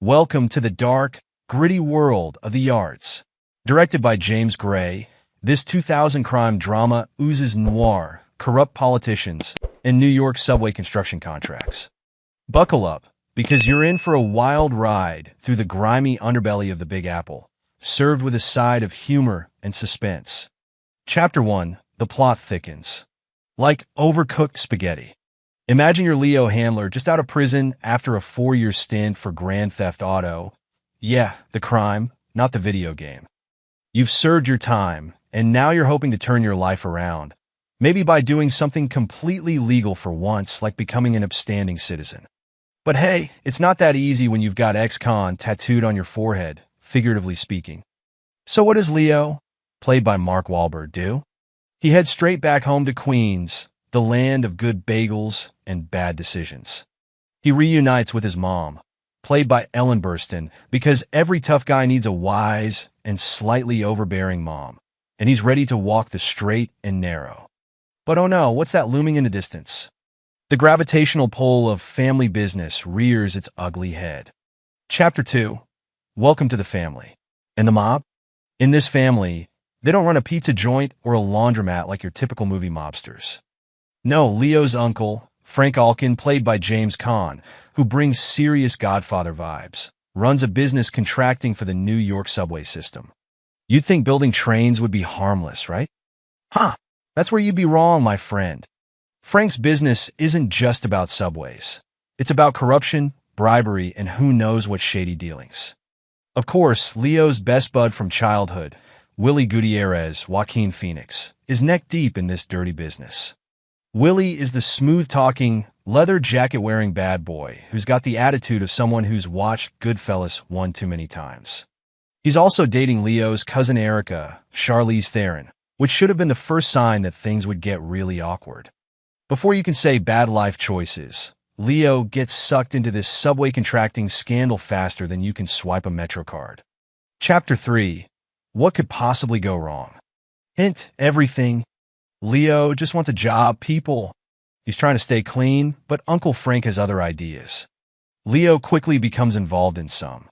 Welcome to the dark, gritty world of the yards. Directed by James Gray, this 2000 crime drama oozes noir, corrupt politicians, and New York subway construction contracts. Buckle up, because you're in for a wild ride through the grimy underbelly of the Big Apple, served with a side of humor and suspense. Chapter 1. The plot thickens. Like overcooked spaghetti. Imagine you're Leo Handler just out of prison after a 4-year stint for Grand Theft Auto. Yeah, the crime, not the video game. You've served your time, and now you're hoping to turn your life around. Maybe by doing something completely legal for once, like becoming an upstanding citizen. But hey, it's not that easy when you've got ex-con tattooed on your forehead, figuratively speaking. So what does Leo, played by Mark Wahlberg, do? He heads straight back home to Queens, the land of good bagels and bad decisions. He reunites with his mom, played by Ellen Burstyn, because every tough guy needs a wise and slightly overbearing mom, and he's ready to walk the straight and narrow. But oh no, what's that looming in the distance? The gravitational pull of family business rears its ugly head. Chapter 2. Welcome to the family. And the mob? In this family, they don't run a pizza joint or a laundromat like your typical movie mobsters. No, Leo's uncle, Frank Alkin, played by James Caan, who brings serious Godfather vibes, runs a business contracting for the New York subway system. You'd think building trains would be harmless, right? Huh, that's where you'd be wrong, my friend. Frank's business isn't just about subways. It's about corruption, bribery, and who knows what shady dealings. Of course, Leo's best bud from childhood, Willie Gutierrez, Joaquin Phoenix, is neck-deep in this dirty business. Willie is the smooth-talking, leather jacket-wearing bad boy who's got the attitude of someone who's watched Goodfellas one too many times. He's also dating Leo's cousin Erica, Charlize Theron, which should have been the first sign that things would get really awkward. Before you can say bad life choices, Leo gets sucked into this subway contracting scandal faster than you can swipe a MetroCard. Chapter 3. What could possibly go wrong? Hint, everything. Leo just wants a job, people. He's trying to stay clean, but Uncle Frank has other ideas. Leo quickly becomes involved in some,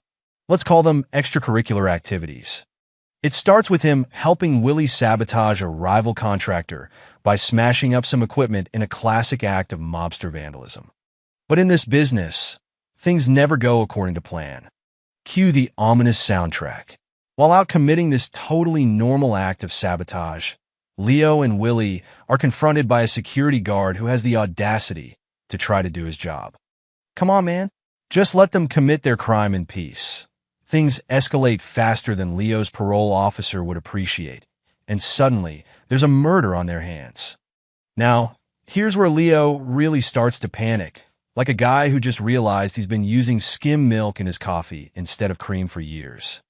let's call them extracurricular activities. It starts with him helping Willie sabotage a rival contractor by smashing up some equipment in a classic act of mobster vandalism. But in this business, things never go according to plan. Cue the ominous soundtrack. While out committing this totally normal act of sabotage, Leo and Willie are confronted by a security guard who has the audacity to try to do his job. Come on, man. Just let them commit their crime in peace. Things escalate faster than Leo's parole officer would appreciate, and suddenly, there's a murder on their hands. Now, here's where Leo really starts to panic, like a guy who just realized he's been using skim milk in his coffee instead of cream for years.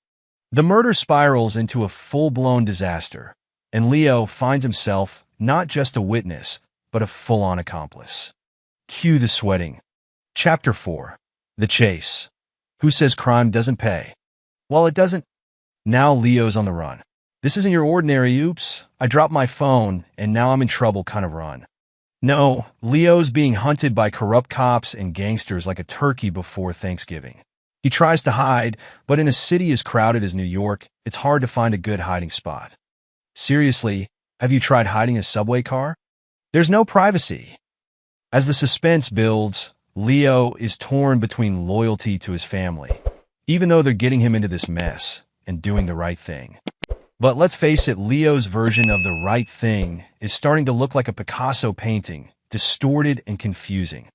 The murder spirals into a full-blown disaster, and Leo finds himself not just a witness, but a full-on accomplice. Cue the sweating. Chapter 4. The chase. Who says crime doesn't pay? Well, it doesn't. Now Leo's on the run. This isn't your ordinary oops, I dropped my phone, and now I'm in trouble kind of run. No, Leo's being hunted by corrupt cops and gangsters like a turkey before Thanksgiving. He tries to hide, but in a city as crowded as New York, it's hard to find a good hiding spot. Seriously, have you tried hiding a subway car? There's no privacy. As the suspense builds, Leo is torn between loyalty to his family, even though they're getting him into this mess and doing the right thing. But let's face it, Leo's version of the right thing is starting to look like a Picasso painting, distorted and confusing.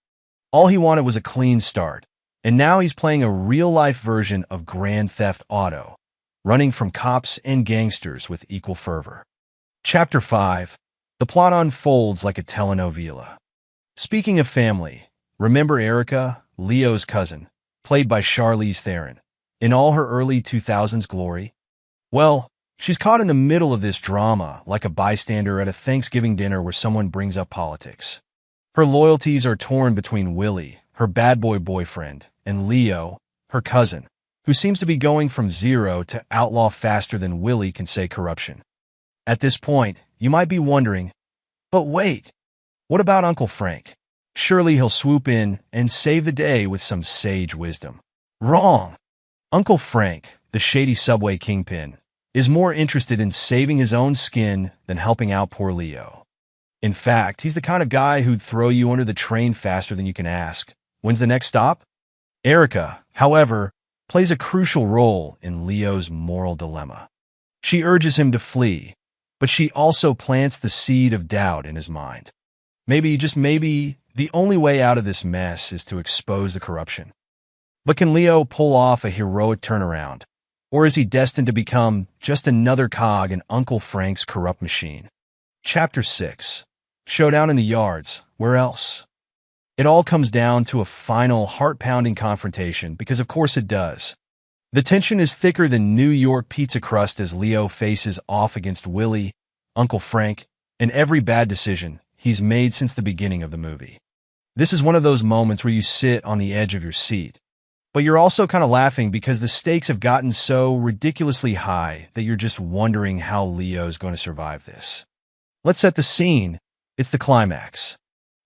All he wanted was a clean start, and now he's playing a real-life version of Grand Theft Auto, running from cops and gangsters with equal fervor. Chapter 5. The plot unfolds like a telenovela. Speaking of family, remember Erica, Leo's cousin, played by Charlize Theron, in all her early 2000s glory? Well, she's caught in the middle of this drama like a bystander at a Thanksgiving dinner where someone brings up politics. Her loyalties are torn between Willie, her bad boy boyfriend, and Leo, her cousin, who seems to be going from zero to outlaw faster than Willie can say corruption. At this point, you might be wondering, but wait, what about Uncle Frank? Surely he'll swoop in and save the day with some sage wisdom. Wrong. Uncle Frank, the shady subway kingpin, is more interested in saving his own skin than helping out poor Leo. In fact, he's the kind of guy who'd throw you under the train faster than you can ask. When's the next stop? Erica, however, plays a crucial role in Leo's moral dilemma. She urges him to flee, but she also plants the seed of doubt in his mind. Maybe, just maybe, the only way out of this mess is to expose the corruption. But can Leo pull off a heroic turnaround? Or is he destined to become just another cog in Uncle Frank's corrupt machine? Chapter 6. Showdown in the Yards. Where else? It all comes down to a final heart-pounding confrontation, because of course it does. The tension is thicker than New York pizza crust as Leo faces off against Willie, Uncle Frank, and every bad decision he's made since the beginning of the movie. This is one of those moments where you sit on the edge of your seat, but you're also kind of laughing because the stakes have gotten so ridiculously high that you're just wondering how Leo's going to survive this. Let's set the scene. It's the climax.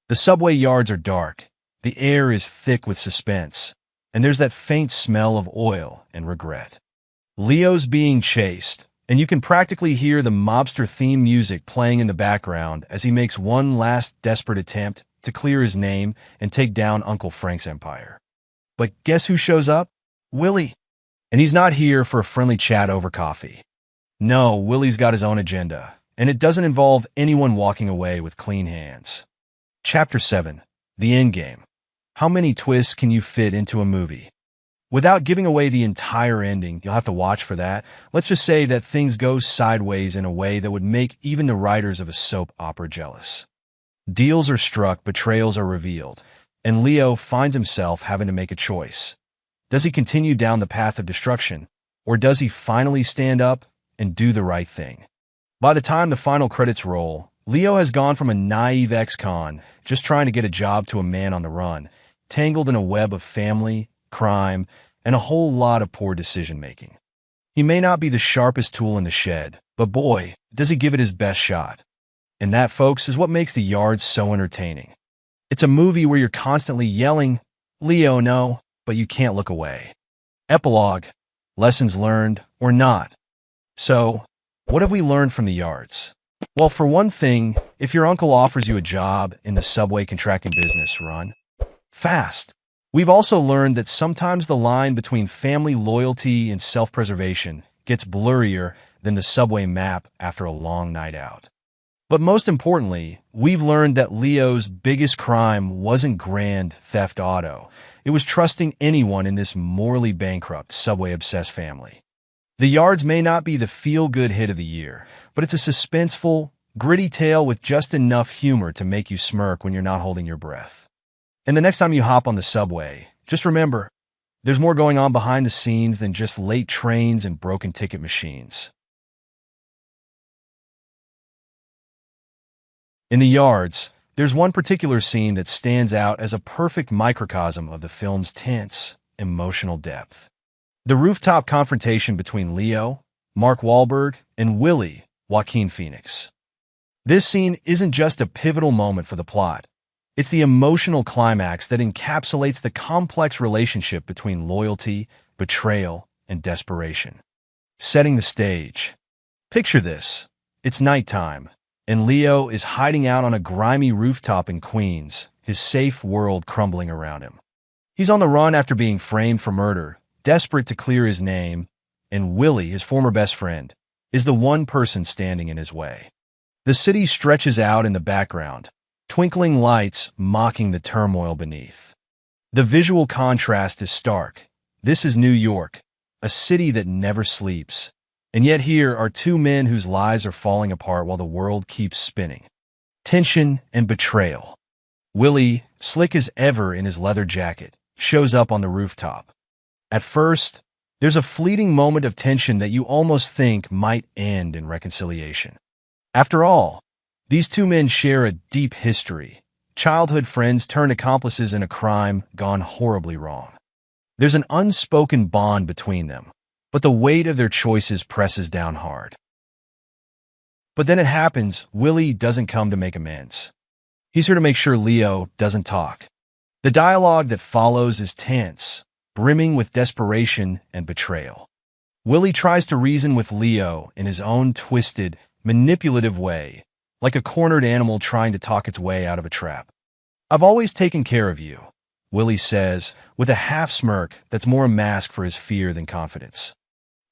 The subway yards are dark, the air is thick with suspense, and there's that faint smell of oil and regret. Leo's being chased, and you can practically hear the mobster theme music playing in the background as he makes one last desperate attempt to clear his name and take down Uncle Frank's empire. But guess who shows up? Willie. And he's not here for a friendly chat over coffee. No, Willie's got his own agenda, and it doesn't involve anyone walking away with clean hands. Chapter 7. The Endgame. How many twists can you fit into a movie? Without giving away the entire ending, you'll have to watch for that. Let's just say that things go sideways in a way that would make even the writers of a soap opera jealous. Deals are struck, betrayals are revealed, and Leo finds himself having to make a choice. Does he continue down the path of destruction, or does he finally stand up and do the right thing? By the time the final credits roll, Leo has gone from a naive ex-con, just trying to get a job, to a man on the run, tangled in a web of family, crime, and a whole lot of poor decision-making. He may not be the sharpest tool in the shed, but boy, does he give it his best shot. And that, folks, is what makes The Yards so entertaining. It's a movie where you're constantly yelling, "Leo, no," but you can't look away. Epilogue. Lessons learned, or not. So, what have we learned from The Yards? Well, for one thing, if your uncle offers you a job in the subway contracting business, run fast. We've also learned that sometimes the line between family loyalty and self-preservation gets blurrier than the subway map after a long night out. But most importantly, we've learned that Leo's biggest crime wasn't grand theft auto. It was trusting anyone in this morally bankrupt, subway-obsessed family. The Yards may not be the feel-good hit of the year, but it's a suspenseful, gritty tale with just enough humor to make you smirk when you're not holding your breath. And the next time you hop on the subway, just remember, there's more going on behind the scenes than just late trains and broken ticket machines. In The Yards, there's one particular scene that stands out as a perfect microcosm of the film's tense, emotional depth. The rooftop confrontation between Leo, Mark Wahlberg, and Willie, Joaquin Phoenix. This scene isn't just a pivotal moment for the plot. It's the emotional climax that encapsulates the complex relationship between loyalty, betrayal, and desperation. Setting the stage. Picture this. It's nighttime, and Leo is hiding out on a grimy rooftop in Queens, his safe world crumbling around him. He's on the run after being framed for murder, desperate to clear his name, and Willie, his former best friend, is the one person standing in his way. The city stretches out in the background, twinkling lights mocking the turmoil beneath. The visual contrast is stark. This is New York, a city that never sleeps. And yet here are two men whose lives are falling apart while the world keeps spinning. Tension and betrayal. Willie, slick as ever in his leather jacket, shows up on the rooftop. At first, there's a fleeting moment of tension that you almost think might end in reconciliation. After all, these two men share a deep history. Childhood friends turned accomplices in a crime gone horribly wrong. There's an unspoken bond between them, but the weight of their choices presses down hard. But then it happens. Willie doesn't come to make amends. He's here to make sure Leo doesn't talk. The dialogue that follows is tense, brimming with desperation and betrayal. Willie tries to reason with Leo in his own twisted, manipulative way, like a cornered animal trying to talk its way out of a trap. "I've always taken care of you," Willie says, with a half-smirk that's more a mask for his fear than confidence.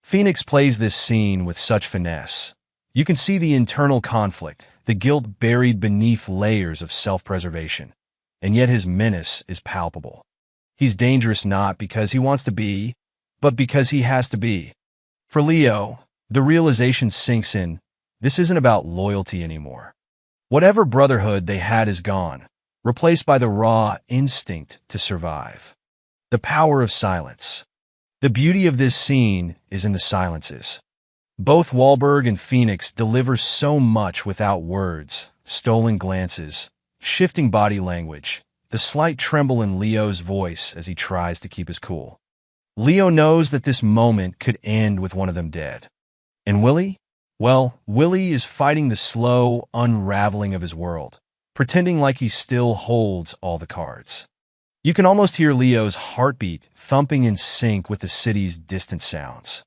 Phoenix plays this scene with such finesse. You can see the internal conflict, the guilt buried beneath layers of self-preservation, and yet his menace is palpable. He's dangerous not because he wants to be, but because he has to be. For Leo, the realization sinks in, this isn't about loyalty anymore. Whatever brotherhood they had is gone, replaced by the raw instinct to survive. The power of silence. The beauty of this scene is in the silences. Both Wahlberg and Phoenix deliver so much without words, stolen glances, shifting body language, the slight tremble in Leo's voice as he tries to keep his cool. Leo knows that this moment could end with one of them dead. And Willie? Well, Willie is fighting the slow unraveling of his world, pretending like he still holds all the cards. You can almost hear Leo's heartbeat thumping in sync with the city's distant sounds.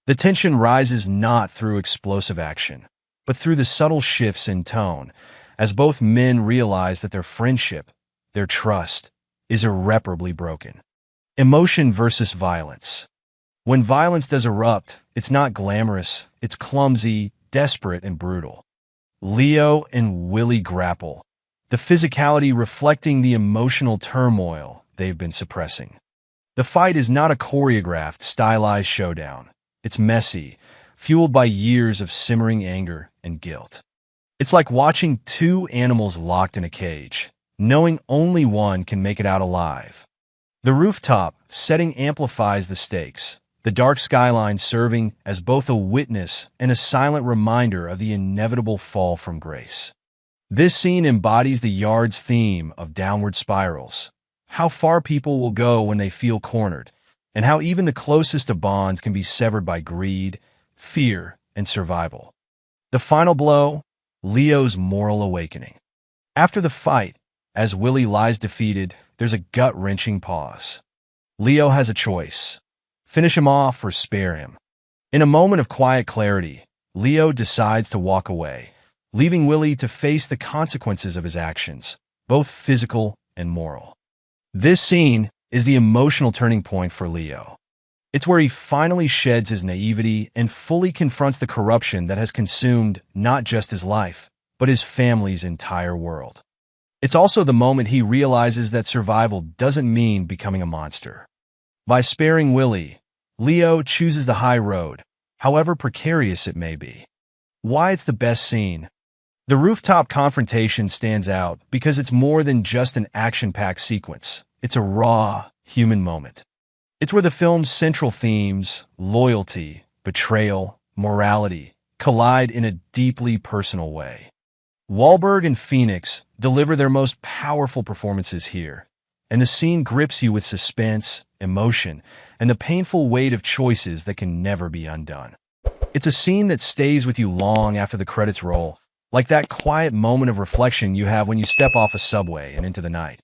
The tension rises not through explosive action, but through the subtle shifts in tone, as both men realize that their friendship, their trust, is irreparably broken. Emotion versus violence. When violence does erupt, it's not glamorous, it's clumsy, desperate, and brutal. Leo and Willie grapple, the physicality reflecting the emotional turmoil they've been suppressing. The fight is not a choreographed, stylized showdown. It's messy, fueled by years of simmering anger and guilt. It's like watching two animals locked in a cage, knowing only one can make it out alive. The rooftop setting amplifies the stakes, the dark skyline serving as both a witness and a silent reminder of the inevitable fall from grace. This scene embodies the Yard's theme of downward spirals, how far people will go when they feel cornered, and how even the closest of bonds can be severed by greed, fear, and survival. The final blow, Leo's moral awakening. After the fight, as Willie lies defeated, there's a gut-wrenching pause. Leo has a choice: finish him off or spare him. In a moment of quiet clarity, Leo decides to walk away, leaving Willie to face the consequences of his actions, both physical and moral. This scene is the emotional turning point for Leo. It's where he finally sheds his naivety and fully confronts the corruption that has consumed not just his life, but his family's entire world. It's also the moment he realizes that survival doesn't mean becoming a monster. By sparing Willie, Leo chooses the high road, however precarious it may be. Why it's the best scene? The rooftop confrontation stands out because it's more than just an action-packed sequence. It's a raw, human moment. It's where the film's central themes, loyalty, betrayal, morality, collide in a deeply personal way. Wahlberg and Phoenix deliver their most powerful performances here, and the scene grips you with suspense, emotion, and the painful weight of choices that can never be undone. It's a scene that stays with you long after the credits roll, like that quiet moment of reflection you have when you step off a subway and into the night,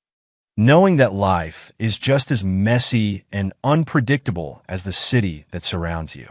knowing that life is just as messy and unpredictable as the city that surrounds you.